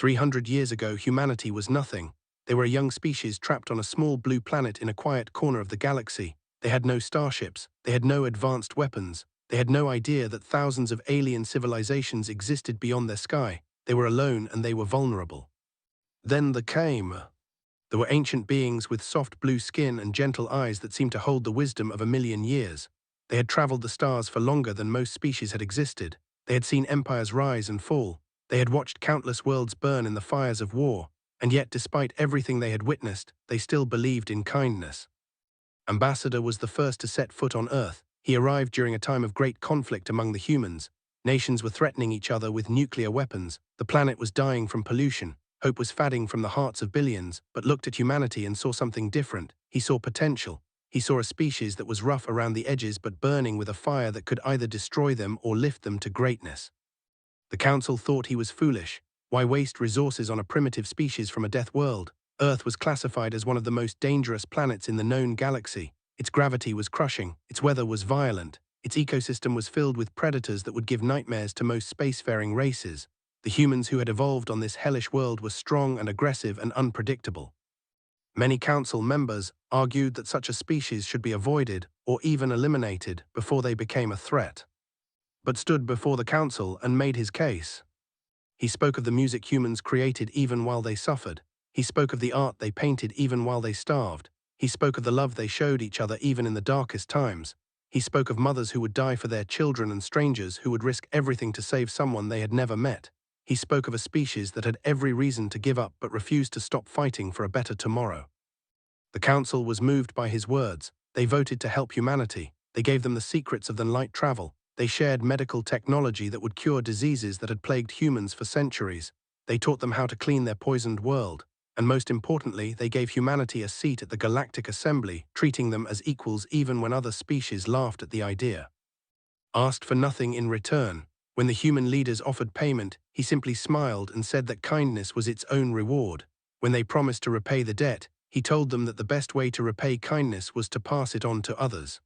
300 years ago, humanity was nothing. They were a young species trapped on a small blue planet in a quiet corner of the galaxy. They had no starships, they had no advanced weapons, they had no idea that thousands of alien civilizations existed beyond their sky. They were alone and they were vulnerable. Then there came. There were ancient beings with soft blue skin and gentle eyes that seemed to hold the wisdom of 1,000,000 years. They had traveled the stars for longer than most species had existed. They had seen empires rise and fall. They had watched countless worlds burn in the fires of war. And yet, despite everything they had witnessed, they still believed in kindness. Ambassador was the first to set foot on Earth. He arrived during a time of great conflict among the humans. Nations were threatening each other with nuclear weapons. The planet was dying from pollution. Hope was fading from the hearts of billions, but looked at humanity and saw something different. He saw potential. He saw a species that was rough around the edges but burning with a fire that could either destroy them or lift them to greatness. The Council thought he was foolish. Why waste resources on a primitive species from a death world? Earth was classified as one of the most dangerous planets in the known galaxy. Its gravity was crushing, its weather was violent, its ecosystem was filled with predators that would give nightmares to most spacefaring races. The humans who had evolved on this hellish world were strong and aggressive and unpredictable. Many council members argued that such a species should be avoided or even eliminated before they became a threat. But stood before the council and made his case. He spoke of the music humans created even while they suffered. He spoke of the art they painted even while they starved. He spoke of the love they showed each other even in the darkest times. He spoke of mothers who would die for their children and strangers who would risk everything to save someone they had never met. He spoke of a species that had every reason to give up but refused to stop fighting for a better tomorrow. The council was moved by his words. They voted to help humanity. They gave them the secrets of the light travel. They shared medical technology that would cure diseases that had plagued humans for centuries. They taught them how to clean their poisoned world. And most importantly, they gave humanity a seat at the Galactic Assembly, treating them as equals even when other species laughed at the idea. Asked for nothing in return. When the human leaders offered payment, he simply smiled and said that kindness was its own reward. When they promised to repay the debt, he told them that the best way to repay kindness was to pass it on to others.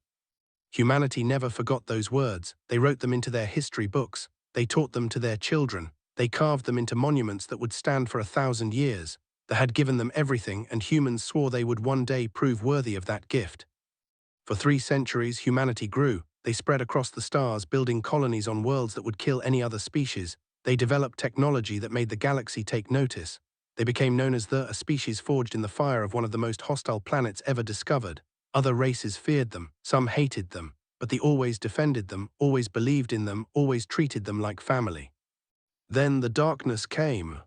Humanity never forgot those words. They wrote them into their history books. They taught them to their children. They carved them into monuments that would stand for 1,000 years. That had given them everything, and humans swore they would one day prove worthy of that gift. For 3 centuries, humanity grew. They spread across the stars, building colonies on worlds that would kill any other species. They developed technology that made the galaxy take notice. They became known as a species forged in the fire of one of the most hostile planets ever discovered. Other races feared them, some hated them, but they always defended them, always believed in them, always treated them like family. Then the darkness came.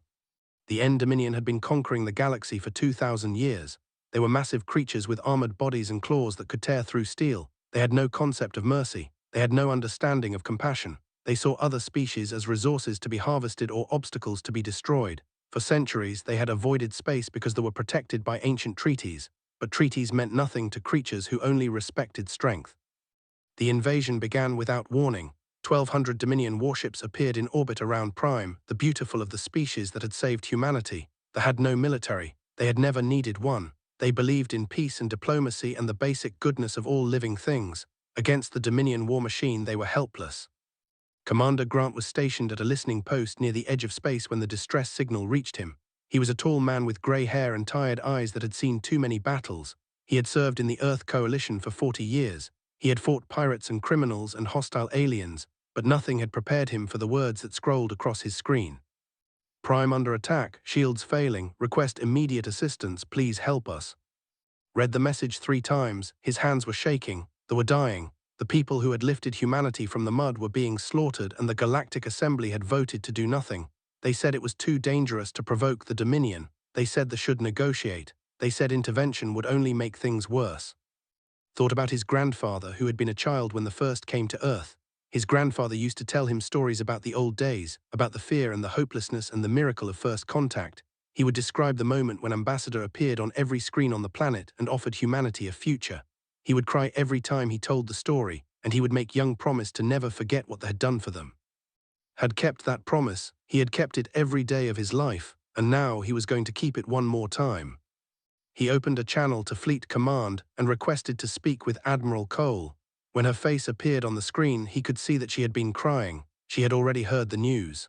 The End-Dominion had been conquering the galaxy for 2,000 years. They were massive creatures with armored bodies and claws that could tear through steel. They had no concept of mercy. They had no understanding of compassion. They saw other species as resources to be harvested or obstacles to be destroyed. For centuries, they had avoided space because they were protected by ancient treaties. But treaties meant nothing to creatures who only respected strength. The invasion began without warning. 1,200 Dominion warships appeared in orbit around Prime, the beautiful of the species that had saved humanity. They had no military. They had never needed one. They believed in peace and diplomacy and the basic goodness of all living things. Against the Dominion war machine, they were helpless. Commander Grant was stationed at a listening post near the edge of space when the distress signal reached him. He was a tall man with gray hair and tired eyes that had seen too many battles. He had served in the Earth Coalition for 40 years. He had fought pirates and criminals and hostile aliens, but nothing had prepared him for the words that scrolled across his screen. Prime under attack, shields failing, request immediate assistance, please help us. Read the message 3 times, his hands were shaking, they were dying. The people who had lifted humanity from the mud were being slaughtered and the Galactic Assembly had voted to do nothing. They said it was too dangerous to provoke the Dominion. They said they should negotiate. They said intervention would only make things worse. Thought about his grandfather who had been a child when the first came to Earth. His grandfather used to tell him stories about the old days, about the fear and the hopelessness and the miracle of first contact. He would describe the moment when Ambassador appeared on every screen on the planet and offered humanity a future. He would cry every time he told the story, and he would make young promise to never forget what they had done for them. Had kept that promise, he had kept it every day of his life, and now he was going to keep it one more time. He opened a channel to Fleet Command and requested to speak with Admiral Cole. When her face appeared on the screen, he could see that she had been crying. She had already heard the news.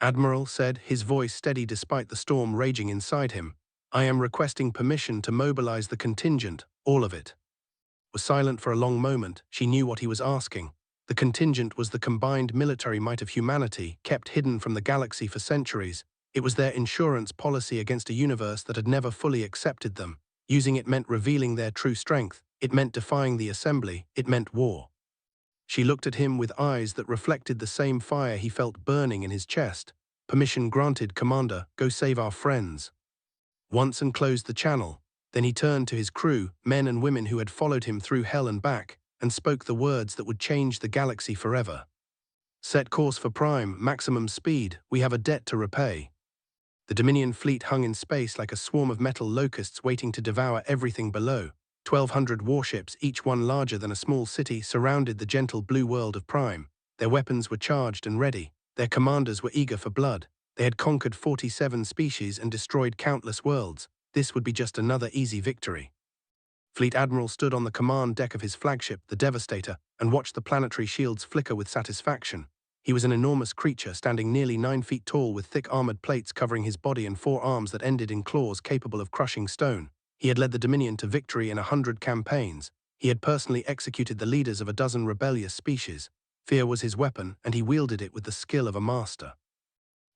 Admiral said, his voice steady despite the storm raging inside him. I am requesting permission to mobilize the contingent, all of it. Was silent for a long moment. She knew what he was asking. The contingent was the combined military might of humanity, kept hidden from the galaxy for centuries. It was their insurance policy against a universe that had never fully accepted them. Using it meant revealing their true strength. It meant defying the assembly. It meant war. She looked at him with eyes that reflected the same fire he felt burning in his chest. Permission granted, Commander. Go save our friends. Once and closed the channel. Then he turned to his crew, men and women who had followed him through hell and back, and spoke the words that would change the galaxy forever. Set course for Prime, maximum speed. We have a debt to repay. The Dominion fleet hung in space like a swarm of metal locusts waiting to devour everything below. 1,200 warships, each one larger than a small city, surrounded the gentle blue world of Prime. Their weapons were charged and ready. Their commanders were eager for blood. They had conquered 47 species and destroyed countless worlds. This would be just another easy victory. Fleet Admiral stood on the command deck of his flagship, the Devastator, and watched the planetary shields flicker with satisfaction. He was an enormous creature, standing nearly 9 feet tall with thick armored plates covering his body and 4 arms that ended in claws capable of crushing stone. He had led the Dominion to victory in 100 campaigns. He had personally executed the leaders of a dozen rebellious species. Fear was his weapon, and he wielded it with the skill of a master.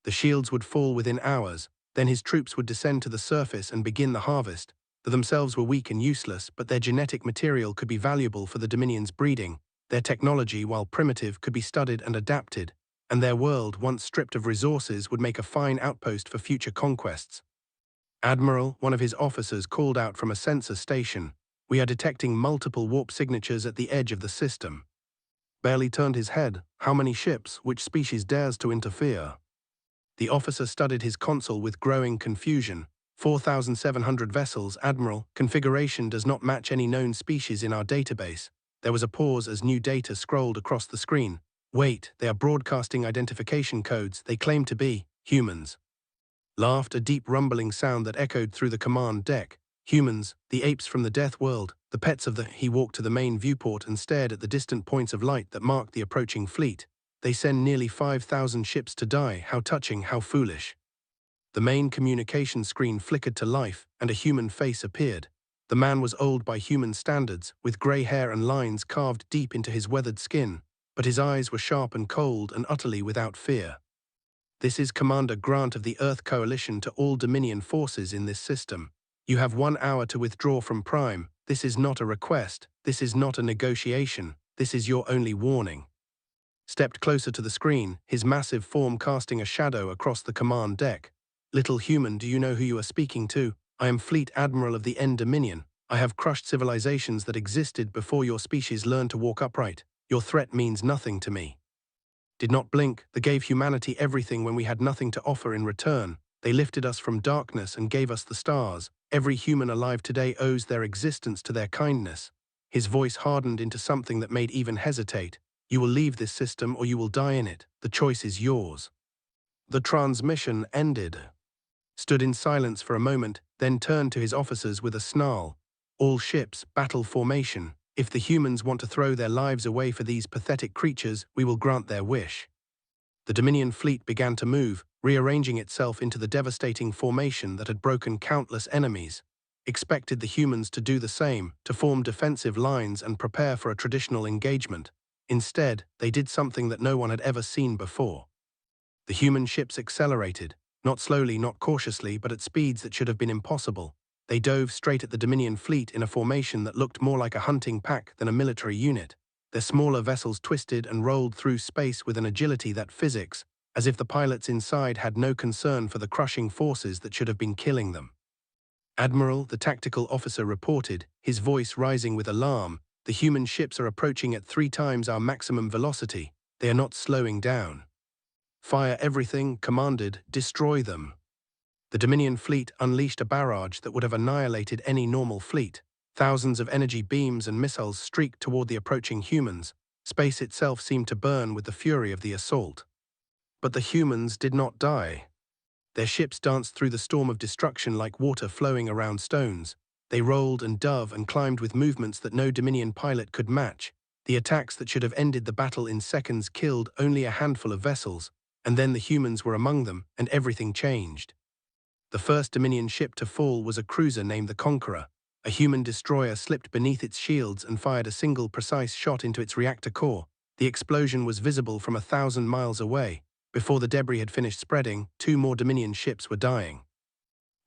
The shields would fall within hours, then his troops would descend to the surface and begin the harvest. They themselves were weak and useless, but their genetic material could be valuable for the Dominion's breeding. Their technology, while primitive, could be studied and adapted, and their world, once stripped of resources, would make a fine outpost for future conquests. Admiral, one of his officers called out from a sensor station. We are detecting multiple warp signatures at the edge of the system. Barely turned his head. How many ships? Which species dares to interfere? The officer studied his console with growing confusion. 4,700 vessels, Admiral. Configuration does not match any known species in our database. There was a pause as new data scrolled across the screen. Wait, they are broadcasting identification codes. They claim to be humans. Laughed, a deep rumbling sound that echoed through the command deck. Humans, the apes from the death world, the pets of the... He walked to the main viewport and stared at the distant points of light that marked the approaching fleet. They send nearly 5,000 ships to die. How touching, how foolish. The main communication screen flickered to life, and a human face appeared. The man was old by human standards, with grey hair and lines carved deep into his weathered skin, but his eyes were sharp and cold and utterly without fear. This is Commander Grant of the Earth Coalition to all Dominion forces in this system. You have 1 hour to withdraw from Prime. This is not a request. This is not a negotiation. This is your only warning. Stepped closer to the screen, his massive form casting a shadow across the command deck. Little human, do you know who you are speaking to? I am Fleet Admiral of the End Dominion. I have crushed civilizations that existed before your species learned to walk upright. Your threat means nothing to me. Did not blink. They gave humanity everything when we had nothing to offer in return. They lifted us from darkness and gave us the stars. Every human alive today owes their existence to their kindness. His voice hardened into something that made even hesitate. You will leave this system or you will die in it. The choice is yours. The transmission ended. Stood in silence for a moment, then turned to his officers with a snarl. All ships, battle formation. If the humans want to throw their lives away for these pathetic creatures, we will grant their wish. The Dominion fleet began to move, rearranging itself into the devastating formation that had broken countless enemies. Expected the humans to do the same, to form defensive lines and prepare for a traditional engagement. Instead, they did something that no one had ever seen before. The human ships accelerated. Not slowly, not cautiously, but at speeds that should have been impossible. They dove straight at the Dominion fleet in a formation that looked more like a hunting pack than a military unit. Their smaller vessels twisted and rolled through space with an agility that physics, as if the pilots inside had no concern for the crushing forces that should have been killing them. Admiral, the tactical officer reported, his voice rising with alarm, the human ships are approaching at 3 times our maximum velocity. They are not slowing down. Fire everything, commanded, destroy them. The Dominion fleet unleashed a barrage that would have annihilated any normal fleet. Thousands of energy beams and missiles streaked toward the approaching humans. Space itself seemed to burn with the fury of the assault. But the humans did not die. Their ships danced through the storm of destruction like water flowing around stones. They rolled and dove and climbed with movements that no Dominion pilot could match. The attacks that should have ended the battle in seconds killed only a handful of vessels, And then the humans were among them, and everything changed. The first Dominion ship to fall was a cruiser named the Conqueror. A human destroyer slipped beneath its shields and fired a single precise shot into its reactor core. The explosion was visible from 1,000 miles away. Before the debris had finished spreading, 2 more Dominion ships were dying.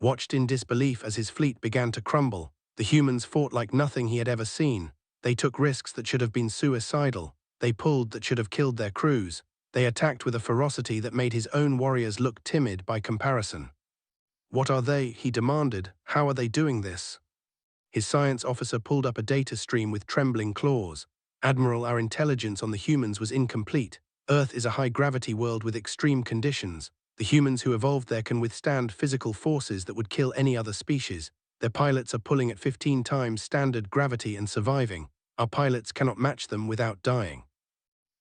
Watched in disbelief as his fleet began to crumble, the humans fought like nothing he had ever seen. They took risks that should have been suicidal. They pulled that should have killed their crews. They attacked with a ferocity that made his own warriors look timid by comparison. "What are they?" he demanded. "How are they doing this?" His science officer pulled up a data stream with trembling claws. "Admiral, our intelligence on the humans was incomplete. Earth is a high-gravity world with extreme conditions. The humans who evolved there can withstand physical forces that would kill any other species. Their pilots are pulling at 15 times standard gravity and surviving. Our pilots cannot match them without dying."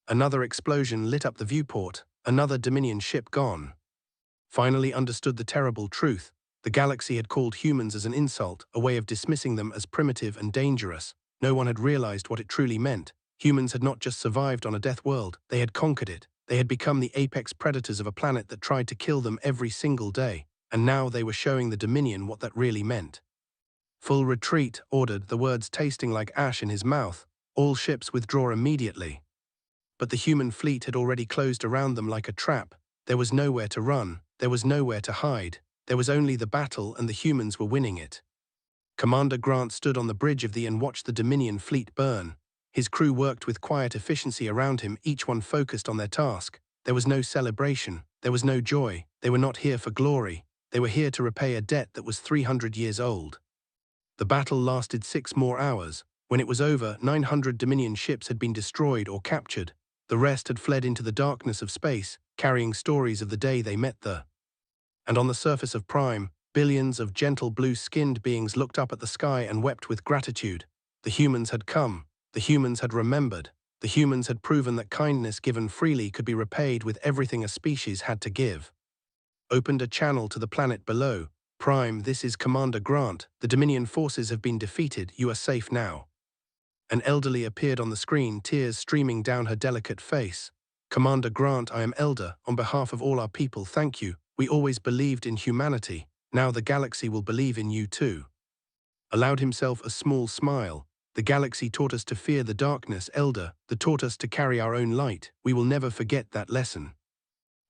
Another explosion lit up the viewport. Another Dominion ship gone. Finally understood the terrible truth. The galaxy had called humans as an insult, a way of dismissing them as primitive and dangerous. No one had realized what it truly meant. Humans had not just survived on a death world, they had conquered it. They had become the apex predators of a planet that tried to kill them every single day, and now they were showing the Dominion what that really meant. "Full retreat," ordered, the words tasting like ash in his mouth. "All ships withdraw immediately." But the human fleet had already closed around them like a trap. There was nowhere to run, there was nowhere to hide. There was only the battle, and the humans were winning it. Commander Grant stood on the bridge of the and watched the Dominion fleet burn. His crew worked with quiet efficiency around him, each one focused on their task. There was no celebration, there was no joy. They were not here for glory. They were here to repay a debt that was 300 years old. The battle lasted 6 more hours. When it was over, 900 Dominion ships had been destroyed or captured. The rest had fled into the darkness of space, carrying stories of the day they met there. And on the surface of Prime, billions of gentle blue-skinned beings looked up at the sky and wept with gratitude. The humans had come. The humans had remembered. The humans had proven that kindness given freely could be repaid with everything a species had to give. Opened a channel to the planet below. "Prime, this is Commander Grant. The Dominion forces have been defeated. You are safe now." An elderly appeared on the screen, tears streaming down her delicate face. "Commander Grant, I am Elder. On behalf of all our people, thank you. We always believed in humanity. Now the galaxy will believe in you too." Allowed himself a small smile. "The galaxy taught us to fear the darkness, Elder. That taught us to carry our own light. We will never forget that lesson."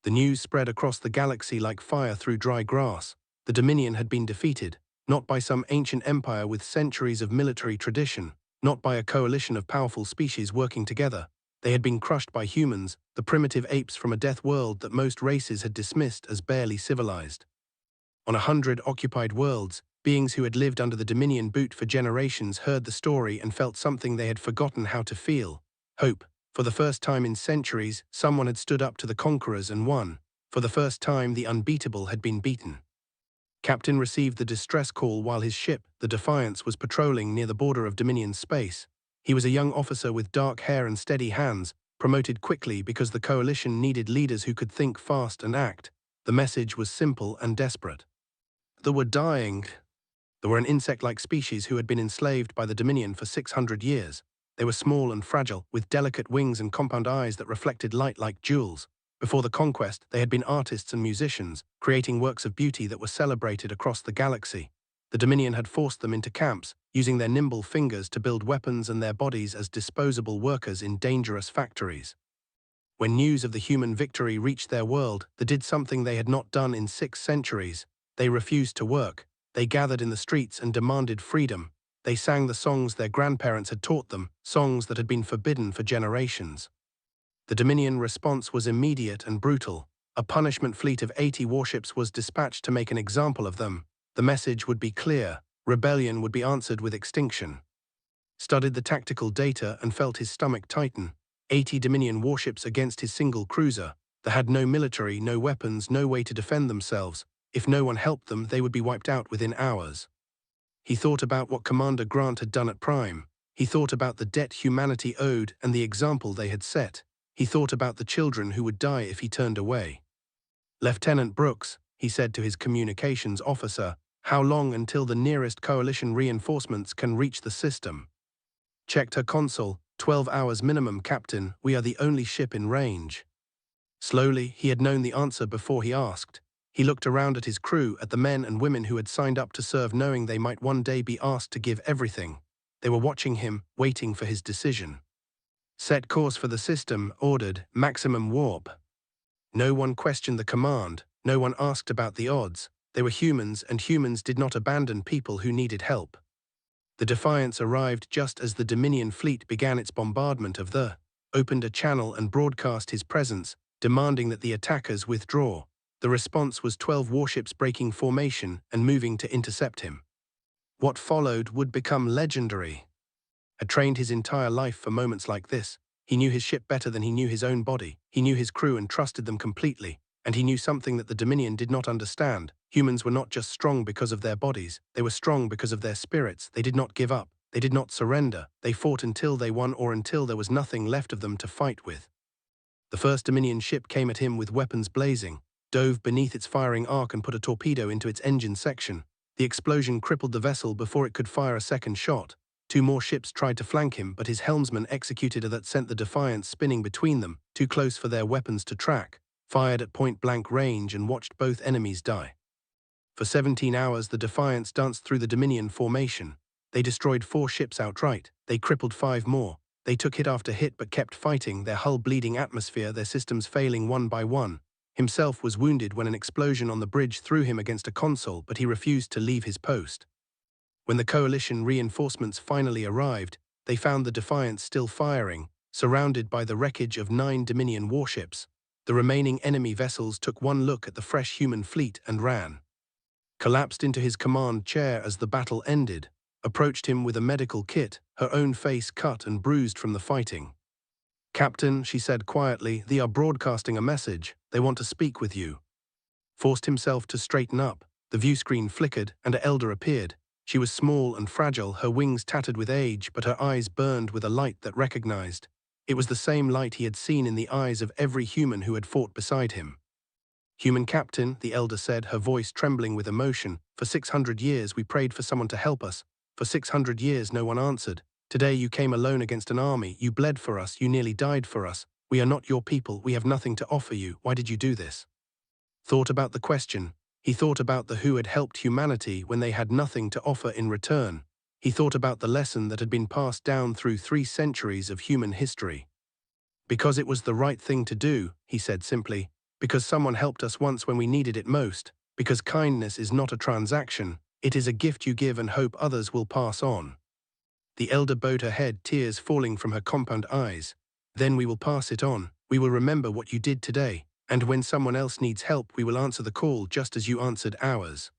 The news spread across the galaxy like fire through dry grass. The Dominion had been defeated, not by some ancient empire with centuries of military tradition, not by a coalition of powerful species working together. They had been crushed by humans, the primitive apes from a death world that most races had dismissed as barely civilized. On 100 occupied worlds, beings who had lived under the Dominion boot for generations heard the story and felt something they had forgotten how to feel: hope. For the first time in centuries, someone had stood up to the conquerors and won. For the first time, the unbeatable had been beaten. Captain received the distress call while his ship, the Defiance, was patrolling near the border of Dominion space. He was a young officer with dark hair and steady hands, promoted quickly because the coalition needed leaders who could think fast and act. The message was simple and desperate. They were dying. They were an insect-like species who had been enslaved by the Dominion for 600 years. They were small and fragile, with delicate wings and compound eyes that reflected light like jewels. Before the conquest, they had been artists and musicians, creating works of beauty that were celebrated across the galaxy. The Dominion had forced them into camps, using their nimble fingers to build weapons and their bodies as disposable workers in dangerous factories. When news of the human victory reached their world, they did something they had not done in 6 centuries. They refused to work. They gathered in the streets and demanded freedom. They sang the songs their grandparents had taught them, songs that had been forbidden for generations. The Dominion response was immediate and brutal. A punishment fleet of 80 warships was dispatched to make an example of them. The message would be clear: rebellion would be answered with extinction. Studied the tactical data and felt his stomach tighten. 80 Dominion warships against his single cruiser. They had no military, no weapons, no way to defend themselves. If no one helped them, they would be wiped out within hours. He thought about what Commander Grant had done at Prime. He thought about the debt humanity owed and the example they had set. He thought about the children who would die if he turned away. "Lieutenant Brooks," he said to his communications officer, "how long until the nearest coalition reinforcements can reach the system?" Checked her console. 12 hours minimum, Captain. We are the only ship in range." Slowly, he had known the answer before he asked. He looked around at his crew, at the men and women who had signed up to serve, knowing they might one day be asked to give everything. They were watching him, waiting for his decision. Set course for the system, ordered, maximum warp. No one questioned the command, no one asked about the odds. They were humans, and humans did not abandon people who needed help. The Defiance arrived just as the Dominion fleet began its bombardment of the, opened a channel and broadcast his presence, demanding that the attackers withdraw. The response was 12 warships breaking formation and moving to intercept him. What followed would become legendary. Had trained his entire life for moments like this. He knew his ship better than he knew his own body. He knew his crew and trusted them completely. And he knew something that the Dominion did not understand. Humans were not just strong because of their bodies. They were strong because of their spirits. They did not give up. They did not surrender. They fought until they won, or until there was nothing left of them to fight with. The first Dominion ship came at him with weapons blazing, dove beneath its firing arc and put a torpedo into its engine section. The explosion crippled the vessel before it could fire a second shot. 2 more ships tried to flank him, but his helmsman executed a that sent the Defiance spinning between them, too close for their weapons to track, fired at point-blank range and watched both enemies die. For 17 hours the Defiance danced through the Dominion formation. They destroyed 4 ships outright. They crippled 5 more. They took hit after hit but kept fighting, their hull bleeding atmosphere, their systems failing one by one. Himself was wounded when an explosion on the bridge threw him against a console, but he refused to leave his post. When the coalition reinforcements finally arrived, they found the Defiance still firing, surrounded by the wreckage of 9 Dominion warships. The remaining enemy vessels took one look at the fresh human fleet and ran. Collapsed into his command chair as the battle ended, approached him with a medical kit, her own face cut and bruised from the fighting. "Captain," she said quietly, "they are broadcasting a message. They want to speak with you." Forced himself to straighten up. The view screen flickered, and an elder appeared. She was small and fragile, her wings tattered with age, but her eyes burned with a light that recognized. It was the same light he had seen in the eyes of every human who had fought beside him. "Human captain," the elder said, her voice trembling with emotion, "for 600 years we prayed for someone to help us. For 600 years no one answered. Today you came alone against an army. You bled for us. You nearly died for us. We are not your people. We have nothing to offer you. Why did you do this?" Thought about the question. He thought about the who had helped humanity when they had nothing to offer in return. He thought about the lesson that had been passed down through 3 centuries of human history. "Because it was the right thing to do," he said simply. "Because someone helped us once when we needed it most. Because kindness is not a transaction. It is a gift you give and hope others will pass on." The elder bowed her head, tears falling from her compound eyes. "Then we will pass it on. We will remember what you did today. And when someone else needs help, we will answer the call just as you answered ours."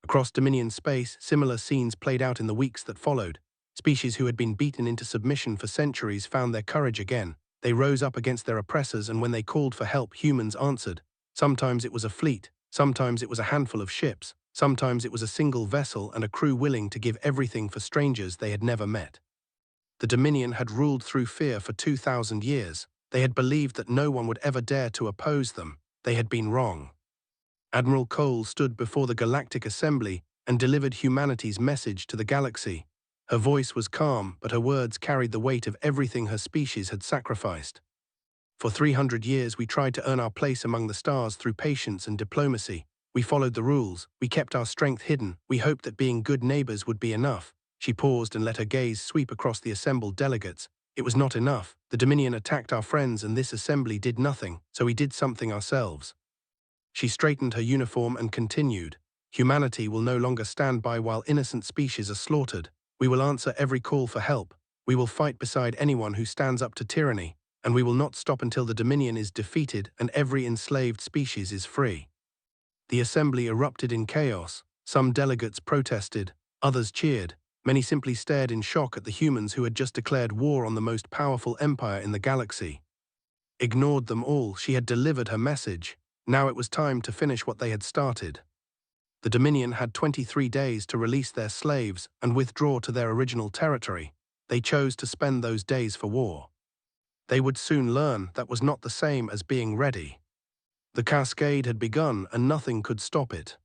Across Dominion space, similar scenes played out in the weeks that followed. Species who had been beaten into submission for centuries found their courage again. They rose up against their oppressors, and when they called for help, humans answered. Sometimes it was a fleet, sometimes it was a handful of ships, sometimes it was a single vessel and a crew willing to give everything for strangers they had never met. The Dominion had ruled through fear for 2,000 years. They had believed that no one would ever dare to oppose them. They had been wrong. Admiral Cole stood before the Galactic Assembly and delivered humanity's message to the galaxy. Her voice was calm, but her words carried the weight of everything her species had sacrificed. "For 300 years we tried to earn our place among the stars through patience and diplomacy. We followed the rules. We kept our strength hidden. We hoped that being good neighbors would be enough." She paused and let her gaze sweep across the assembled delegates. "It was not enough. The Dominion attacked our friends and this assembly did nothing, so we did something ourselves." She straightened her uniform and continued. "Humanity will no longer stand by while innocent species are slaughtered. We will answer every call for help. We will fight beside anyone who stands up to tyranny, and we will not stop until the Dominion is defeated and every enslaved species is free." The assembly erupted in chaos. Some delegates protested, others cheered. Many simply stared in shock at the humans who had just declared war on the most powerful empire in the galaxy. Ignored them all. She had delivered her message. Now it was time to finish what they had started. The Dominion had 23 days to release their slaves and withdraw to their original territory. They chose to spend those days for war. They would soon learn that was not the same as being ready. The cascade had begun and nothing could stop it.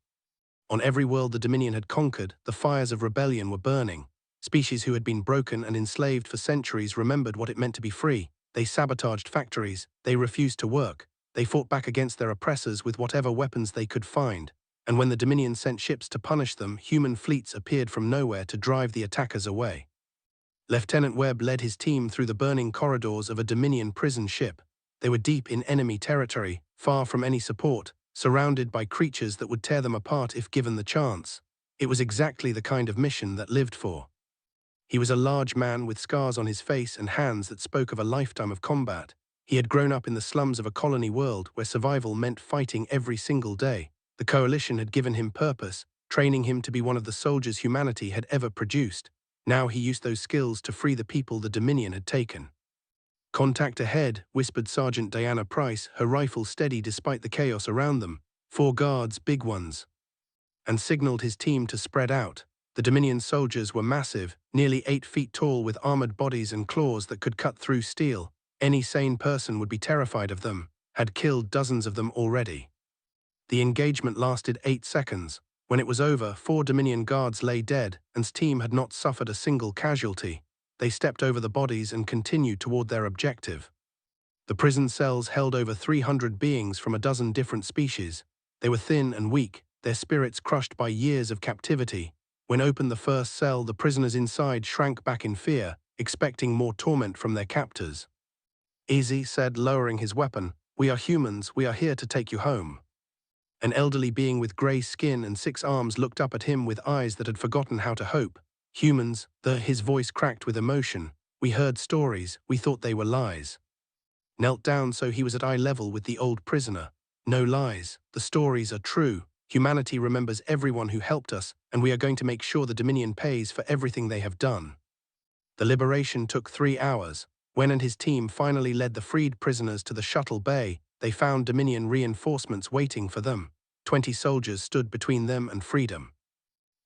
On every world the Dominion had conquered, the fires of rebellion were burning. Species who had been broken and enslaved for centuries remembered what it meant to be free. They sabotaged factories, they refused to work, They fought back against their oppressors with whatever weapons they could find, and when the Dominion sent ships to punish them, human fleets appeared from nowhere to drive the attackers away. Lieutenant Webb led his team through the burning corridors of a Dominion prison ship. They were deep in enemy territory, far from any support, surrounded by creatures that would tear them apart if given the chance. It was exactly the kind of mission that lived for. He was a large man with scars on his face and hands that spoke of a lifetime of combat. He had grown up in the slums of a colony world where survival meant fighting every single day. The Coalition had given him purpose, training him to be one of the soldiers humanity had ever produced. Now he used those skills to free the people the Dominion had taken. "Contact ahead," whispered Sergeant Diana Price, her rifle steady despite the chaos around them. "4 guards, big ones," and signaled his team to spread out. The Dominion soldiers were massive, nearly 8 feet tall with armored bodies and claws that could cut through steel. Any sane person would be terrified of them, had killed dozens of them already. The engagement lasted 8 seconds. When it was over, 4 Dominion guards lay dead, and his team had not suffered a single casualty. They stepped over the bodies and continued toward their objective. The prison cells held over 300 beings from a dozen different species. They were thin and weak, their spirits crushed by years of captivity. When opened the first cell, the prisoners inside shrank back in fear, expecting more torment from their captors. "Easy," said, lowering his weapon. "We are humans, we are here to take you home." An elderly being with grey skin and 6 arms looked up at him with eyes that had forgotten how to hope. "Humans," his voice cracked with emotion. "We heard stories, we thought they were lies." Knelt down so he was at eye level with the old prisoner. "No lies, the stories are true. Humanity remembers everyone who helped us, and we are going to make sure the Dominion pays for everything they have done." The liberation took 3 hours. When and his team finally led the freed prisoners to the shuttle bay, they found Dominion reinforcements waiting for them. 20 soldiers stood between them and freedom.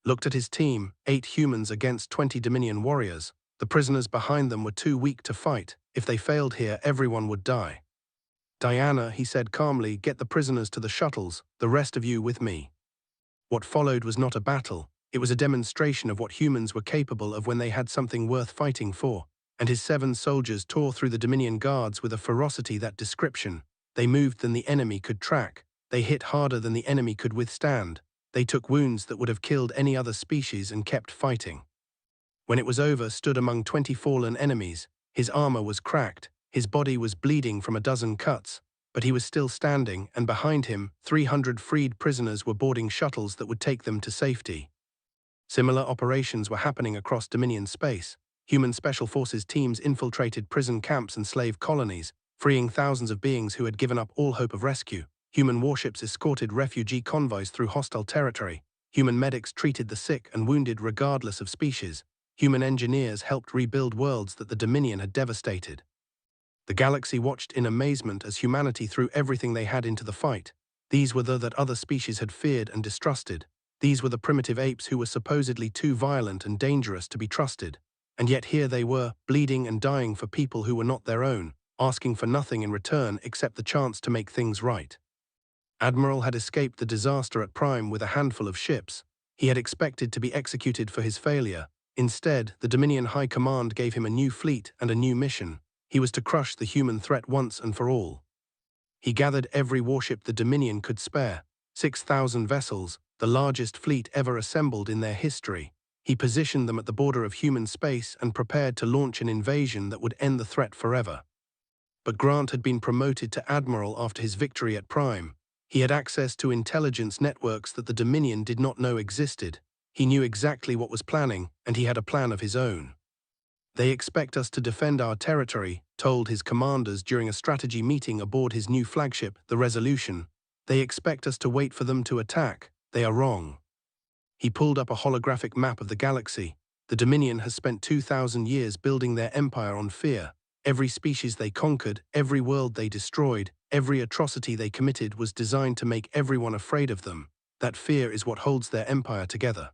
Looked at his team, 8 humans against 20 Dominion warriors. The prisoners behind them were too weak to fight. If they failed here, everyone would die. "Diana," he said calmly, "get the prisoners to the shuttles, the rest of you with me." What followed was not a battle. It was a demonstration of what humans were capable of when they had something worth fighting for. And his 7 soldiers tore through the Dominion guards with a ferocity that description. They moved than the enemy could track. They hit harder than the enemy could withstand. They took wounds that would have killed any other species and kept fighting. When it was over, stood among 20 fallen enemies. His armor was cracked, his body was bleeding from a dozen cuts, but he was still standing, and behind him, 300 freed prisoners were boarding shuttles that would take them to safety. Similar operations were happening across Dominion space. Human Special Forces teams infiltrated prison camps and slave colonies, freeing thousands of beings who had given up all hope of rescue. Human warships escorted refugee convoys through hostile territory. Human medics treated the sick and wounded regardless of species. Human engineers helped rebuild worlds that the Dominion had devastated. The galaxy watched in amazement as humanity threw everything they had into the fight. These were that other species had feared and distrusted. These were the primitive apes who were supposedly too violent and dangerous to be trusted. And yet here they were, bleeding and dying for people who were not their own, asking for nothing in return except the chance to make things right. Admiral had escaped the disaster at Prime with a handful of ships. He had expected to be executed for his failure. Instead, the Dominion High Command gave him a new fleet and a new mission. He was to crush the human threat once and for all. He gathered every warship the Dominion could spare, 6,000 vessels, the largest fleet ever assembled in their history. He positioned them at the border of human space and prepared to launch an invasion that would end the threat forever. But Grant had been promoted to Admiral after his victory at Prime. He had access to intelligence networks that the Dominion did not know existed. He knew exactly what was planning, and he had a plan of his own. "They expect us to defend our territory," told his commanders during a strategy meeting aboard his new flagship, the Resolution. "They expect us to wait for them to attack. They are wrong." He pulled up a holographic map of the galaxy. The Dominion has spent 2,000 years building their empire on fear. Every species they conquered, every world they destroyed, every atrocity they committed was designed to make everyone afraid of them. That fear is what holds their empire together.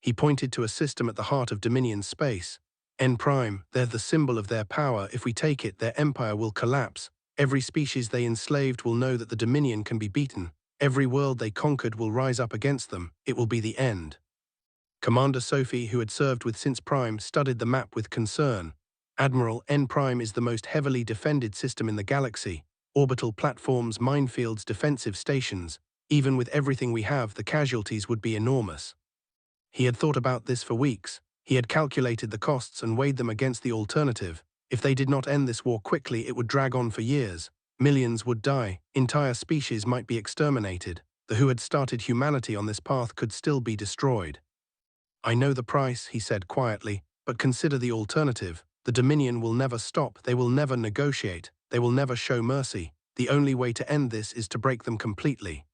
He pointed to a system at the heart of Dominion space. N Prime, they're the symbol of their power. If we take it, their empire will collapse. Every species they enslaved will know that the Dominion can be beaten. Every world they conquered will rise up against them. It will be the end. Commander Sophie, who had served with since Prime, studied the map with concern. "Admiral, N Prime is the most heavily defended system in the galaxy. Orbital platforms, minefields, defensive stations. Even with everything we have, the casualties would be enormous. He had thought about this for weeks. He had calculated the costs and weighed them against the alternative. If they did not end this war quickly, it would drag on for years. Millions would die. Entire species might be exterminated. The who had started humanity on this path could still be destroyed. I know the price, he said quietly, but consider the alternative. The Dominion will never stop. They will never negotiate. They will never show mercy. The only way to end this is to break them completely.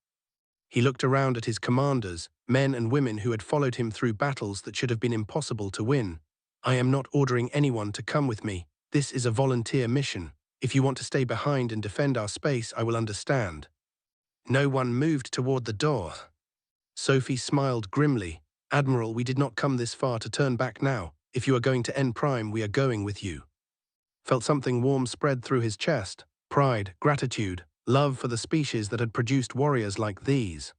He looked around at his commanders, men and women who had followed him through battles that should have been impossible to win. I am not ordering anyone to come with me. This is a volunteer mission. If you want to stay behind and defend our space, I will understand. No one moved toward the door. Sophie smiled grimly. Admiral, we did not come this far to turn back now. If you are going to end Prime, we are going with you. Felt something warm spread through his chest. Pride, gratitude, love for the species that had produced warriors like these.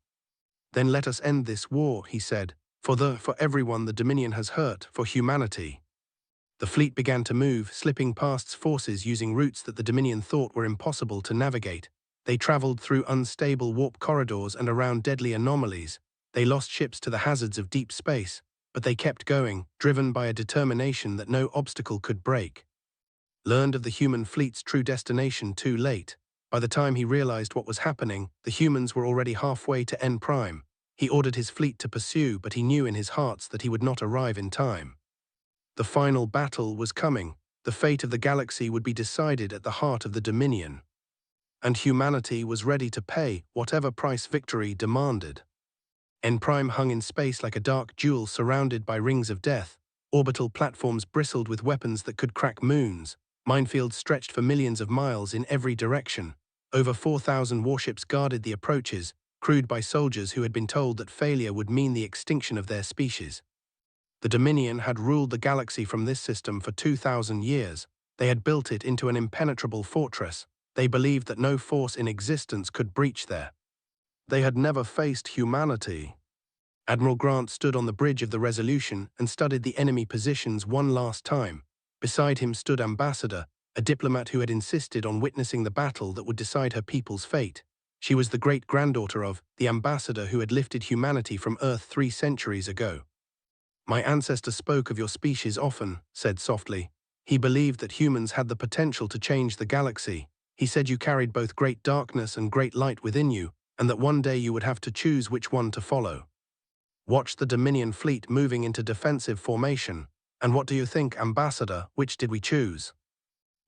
Then let us end this war, he said, for everyone the Dominion has hurt, for humanity. The fleet began to move, slipping past forces using routes that the Dominion thought were impossible to navigate. They traveled through unstable warp corridors and around deadly anomalies. They lost ships to the hazards of deep space, but they kept going, driven by a determination that no obstacle could break. Learned of the human fleet's true destination too late. By the time he realized what was happening, the humans were already halfway to N Prime. He ordered his fleet to pursue, but he knew in his heart that he would not arrive in time. The final battle was coming. The fate of the galaxy would be decided at the heart of the Dominion. And humanity was ready to pay whatever price victory demanded. N Prime hung in space like a dark jewel surrounded by rings of death. Orbital platforms bristled with weapons that could crack moons. Minefields stretched for millions of miles in every direction. Over 4,000 warships guarded the approaches, crewed by soldiers who had been told that failure would mean the extinction of their species. The Dominion had ruled the galaxy from this system for 2,000 years. They had built it into an impenetrable fortress. They believed that no force in existence could breach there. They had never faced humanity. Admiral Grant stood on the bridge of the Resolution and studied the enemy positions one last time. Beside him stood Ambassador, a diplomat who had insisted on witnessing the battle that would decide her people's fate. She was the great-granddaughter of the ambassador who had lifted humanity from Earth 3 centuries ago. My ancestor spoke of your species often, said softly. He believed that humans had the potential to change the galaxy. He said you carried both great darkness and great light within you, and that one day you would have to choose which one to follow. Watch the Dominion fleet moving into defensive formation. And what do you think, Ambassador? Which did we choose?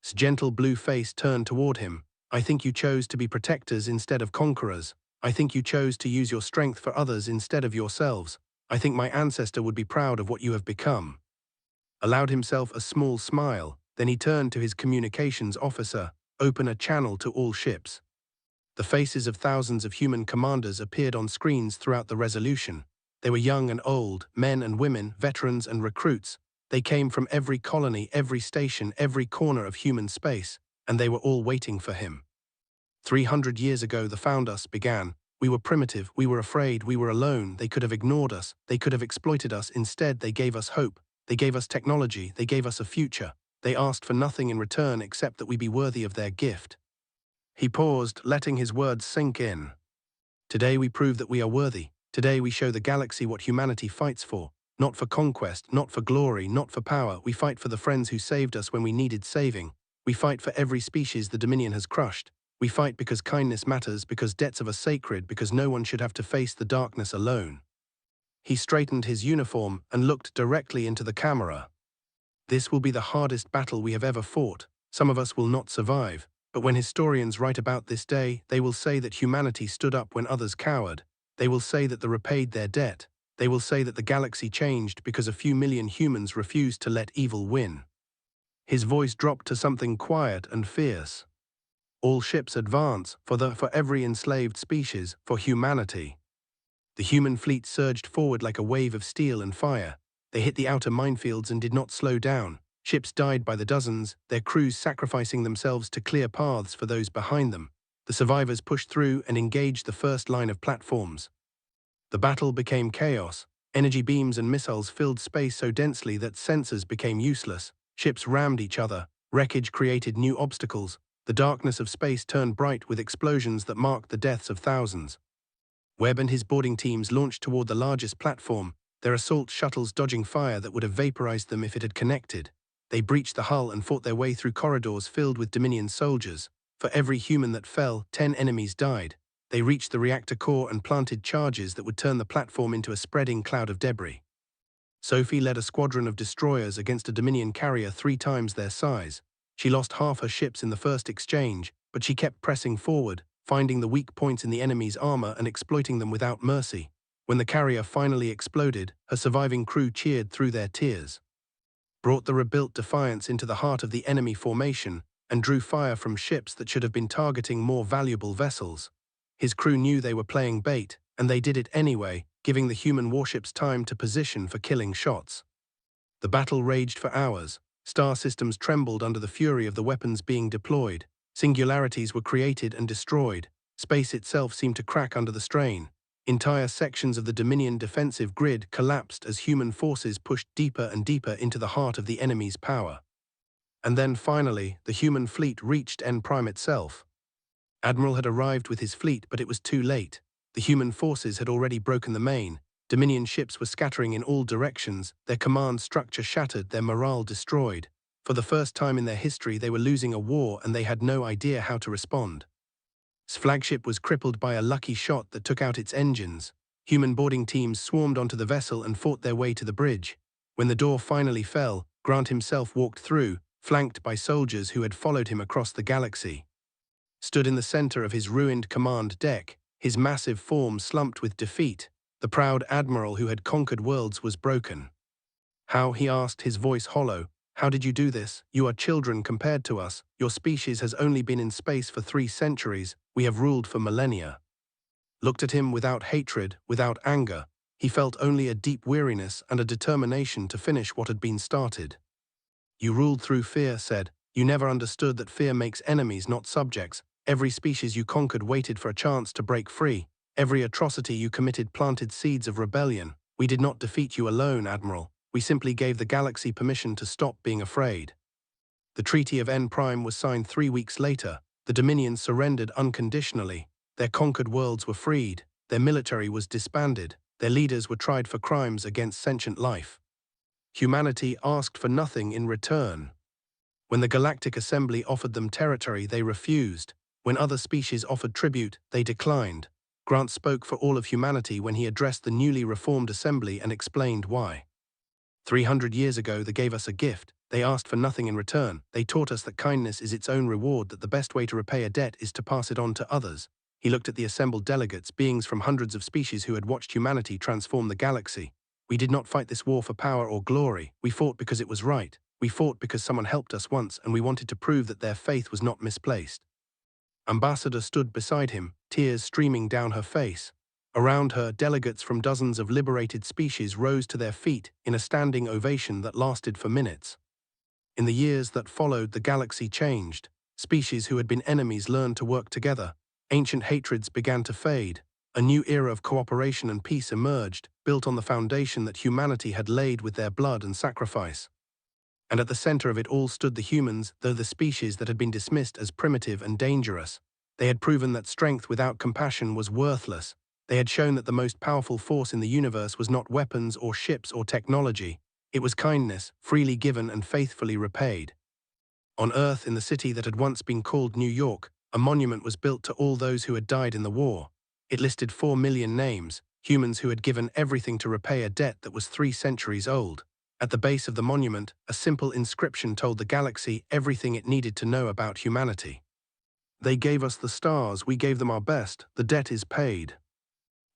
His gentle blue face turned toward him. I think you chose to be protectors instead of conquerors. I think you chose to use your strength for others instead of yourselves. I think my ancestor would be proud of what you have become. Allowed himself a small smile, then he turned to his communications officer. Open a channel to all ships. The faces of thousands of human commanders appeared on screens throughout the Resolution. They were young and old, men and women, veterans and recruits. They came from every colony, every station, every corner of human space, and they were all waiting for him. 300 years ago the Found Us began. We were primitive, we were afraid, we were alone. They could have ignored us, they could have exploited us. Instead, they gave us hope. They gave us technology, they gave us a future. They asked for nothing in return except that we be worthy of their gift. He paused, letting his words sink in. Today we prove that we are worthy. Today we show the galaxy what humanity fights for. Not for conquest, not for glory, not for power. We fight for the friends who saved us when we needed saving. We fight for every species the Dominion has crushed. We fight because kindness matters, because debts are sacred, because no one should have to face the darkness alone. He straightened his uniform and looked directly into the camera. This will be the hardest battle we have ever fought. Some of us will not survive. But when historians write about this day, they will say that humanity stood up when others cowered. They will say that they repaid their debt. They will say that the galaxy changed because a few million humans refused to let evil win. His voice dropped to something quiet and fierce. All ships advance, for every enslaved species, for humanity. The human fleet surged forward like a wave of steel and fire. They hit the outer minefields and did not slow down. Ships died by the dozens, their crews sacrificing themselves to clear paths for those behind them. The survivors pushed through and engaged the first line of platforms. The battle became chaos. Energy beams and missiles filled space so densely that sensors became useless. Ships rammed each other. Wreckage created new obstacles. The darkness of space turned bright with explosions that marked the deaths of thousands. Webb and his boarding teams launched toward the largest platform, their assault shuttles dodging fire that would have vaporized them if it had connected. They breached the hull and fought their way through corridors filled with Dominion soldiers. For every human that fell, 10 enemies died. They reached the reactor core and planted charges that would turn the platform into a spreading cloud of debris. Sophie led a squadron of destroyers against a Dominion carrier 3 times their size. She lost half her ships in the first exchange, but she kept pressing forward, finding the weak points in the enemy's armor and exploiting them without mercy. When the carrier finally exploded, her surviving crew cheered through their tears. Brought the rebuilt Defiance into the heart of the enemy formation and drew fire from ships that should have been targeting more valuable vessels. His crew knew they were playing bait, and they did it anyway, giving the human warships time to position for killing shots. The battle raged for hours. Star systems trembled under the fury of the weapons being deployed. Singularities were created and destroyed. Space itself seemed to crack under the strain. Entire sections of the Dominion defensive grid collapsed as human forces pushed deeper and deeper into the heart of the enemy's power. And then finally, the human fleet reached N Prime itself. Admiral had arrived with his fleet, but it was too late. The human forces had already broken the main. Dominion ships were scattering in all directions, their command structure shattered, their morale destroyed. For the first time in their history, they were losing a war and they had no idea how to respond. His flagship was crippled by a lucky shot that took out its engines. Human boarding teams swarmed onto the vessel and fought their way to the bridge. When the door finally fell, Grant himself walked through, flanked by soldiers who had followed him across the galaxy. Stood in the center of his ruined command deck, his massive form slumped with defeat, the proud admiral who had conquered worlds was broken. How, he asked, his voice hollow, how did you do this? You are children compared to us. Your species has only been in space for 3 centuries. We have ruled for millennia. Looked at him without hatred, without anger. He felt only a deep weariness and a determination to finish what had been started. You ruled through fear, said. You never understood that fear makes enemies, not subjects. Every species you conquered waited for a chance to break free. Every atrocity you committed planted seeds of rebellion. We did not defeat you alone, Admiral. We simply gave the galaxy permission to stop being afraid. The Treaty of N Prime was signed 3 weeks later. The Dominion surrendered unconditionally. Their conquered worlds were freed. Their military was disbanded. Their leaders were tried for crimes against sentient life. Humanity asked for nothing in return. When the Galactic Assembly offered them territory, they refused. When other species offered tribute, they declined. Grant spoke for all of humanity when he addressed the newly reformed Assembly and explained why. 300 years ago, they gave us a gift. They asked for nothing in return. They taught us that kindness is its own reward, that the best way to repay a debt is to pass it on to others. He looked at the assembled delegates, beings from hundreds of species who had watched humanity transform the galaxy. We did not fight this war for power or glory. We fought because it was right. We fought because someone helped us once, and we wanted to prove that their faith was not misplaced. Ambassador stood beside him, tears streaming down her face. Around her, delegates from dozens of liberated species rose to their feet in a standing ovation that lasted for minutes. In the years that followed, the galaxy changed. Species who had been enemies learned to work together. Ancient hatreds began to fade. A new era of cooperation and peace emerged, built on the foundation that humanity had laid with their blood and sacrifice. And at the center of it all stood the humans, though the species that had been dismissed as primitive and dangerous. They had proven that strength without compassion was worthless. They had shown that the most powerful force in the universe was not weapons or ships or technology. It was kindness, freely given and faithfully repaid. On Earth, in the city that had once been called New York, a monument was built to all those who had died in the war. It listed 4 million names, humans who had given everything to repay a debt that was 3 centuries old. At the base of the monument, a simple inscription told the galaxy everything it needed to know about humanity. They gave us the stars, we gave them our best, the debt is paid.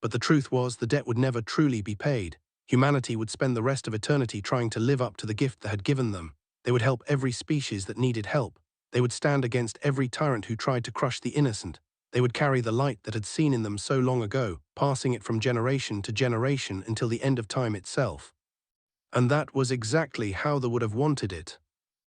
But the truth was, the debt would never truly be paid. Humanity would spend the rest of eternity trying to live up to the gift that had given them. They would help every species that needed help. They would stand against every tyrant who tried to crush the innocent. They would carry the light that had seen in them so long ago, passing it from generation to generation until the end of time itself. And that was exactly how they would have wanted it.